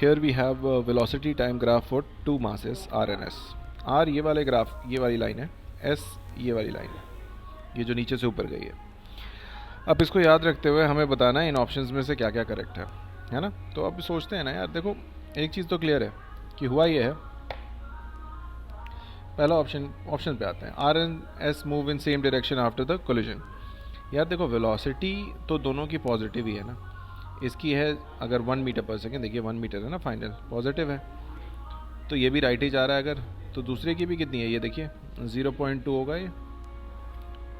here we have a velocity time graph for two masses r and s. r ये वाले graph, ये वाली line है, s ये वाली लाइन है, ये जो नीचे से ऊपर गई है. अब इसको याद रखते हुए हमें बताना है इन ऑप्शंस में से क्या क्या करेक्ट है ना. तो अब सोचते हैं ना यार, देखो एक चीज़ तो क्लियर है कि हुआ ये है. पहला ऑप्शन पे आते हैं, R and S move in same direction after the collision. यार देखो वेलोसिटी तो दोनों की पॉजिटिव ही है ना. इसकी है अगर 1 मीटर पर सेकेंड, देखिए 1 मीटर है ना, फाइनल पॉजिटिव है, तो ये भी राइट ही जा रहा है. अगर तो दूसरे की भी कितनी है, ये देखिए 0.2 होगा ये.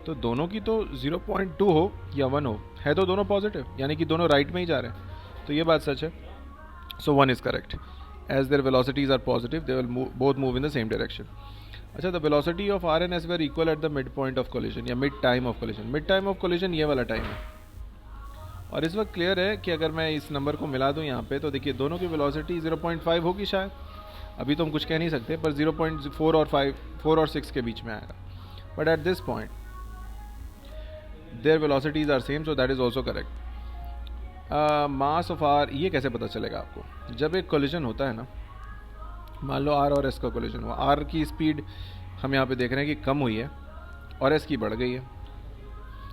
तो दोनों की तो 0.2 हो या 1 हो, है तो दोनों पॉजिटिव, यानी कि दोनों राइट में ही जा रहे हैं. तो ये बात सच है. So 1 is correct. As their velocities are positive they will both move in the same direction. अच्छा, the velocity of R and S were equal at the mid point of collision या mid time of collision. Mid time of collision ये वाला time है. और इस वक्त clear है कि अगर मैं इस नंबर को मिला दूं यहाँ पे, तो देखिए दोनों की वेलोसिटी 0.5 होगी शायद. अभी तो हम कुछ कह नहीं सकते, पर 0.4 और 5, 4 और 6 के बीच में आएगा. But at this point their velocities are same, so that is also correct. Mass of R, ये कैसे पता चलेगा आपको? जब एक कोलिजन होता है ना, मान लो आर और एस का कोलिजन हुआ, आर की स्पीड हम यहाँ पे देख रहे हैं कि कम हुई है और एस की बढ़ गई है.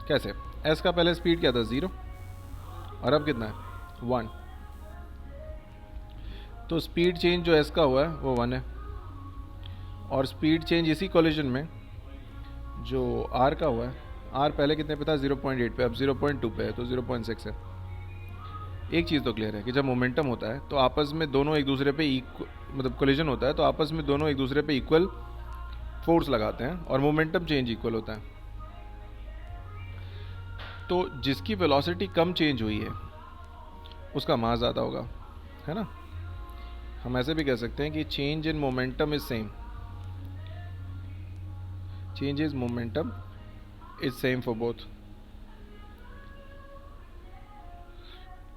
कैसे? एस का पहले स्पीड क्या था, 0, और अब कितना है, 1. तो स्पीड चेंज जो एस का हुआ है वो 1 है, और स्पीड चेंज इसी कोलिजन में जो आर का हुआ है, आर पहले कितने पे था, 0.8 पे, अब 0.2 पे है, तो 0.6 है. एक चीज़ तो क्लियर है कि जब मोमेंटम होता है तो आपस में दोनों एक दूसरे पे मतलब कोलिजन होता है तो आपस में दोनों एक दूसरे पे इक्वल फोर्स लगाते हैं और मोमेंटम चेंज इक्वल होता है. तो जिसकी वेलोसिटी कम चेंज हुई है उसका मास ज़्यादा होगा, है ना. हम ऐसे भी कह सकते हैं कि change in momentum is same, change is momentum is same for both.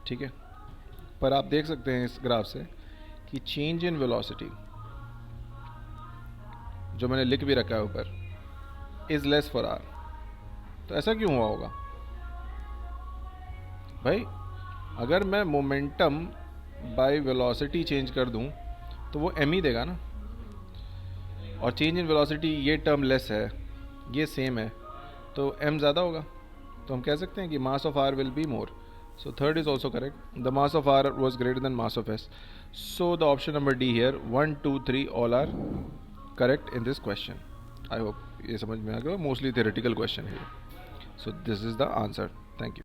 ठीक है, पर आप देख सकते हैं इस ग्राफ से कि चेंज इन वेलोसिटी जो मैंने लिख भी रखा है ऊपर, इज लेस फॉर आर. तो ऐसा क्यों हुआ होगा भाई? अगर मैं मोमेंटम बाय वेलोसिटी चेंज कर दूं तो वो m ही देगा ना, और चेंज इन वेलोसिटी ये टर्म लेस है, ये सेम है, तो m ज़्यादा होगा. तो हम कह सकते हैं कि mass of r will be more. So third is also correct. The mass of R was greater than mass of S. So the option number D here, 1, 2, 3 all are correct in this question. I hope ये समझ में आ गया. Mostly theoretical question here. So this is the answer. Thank you.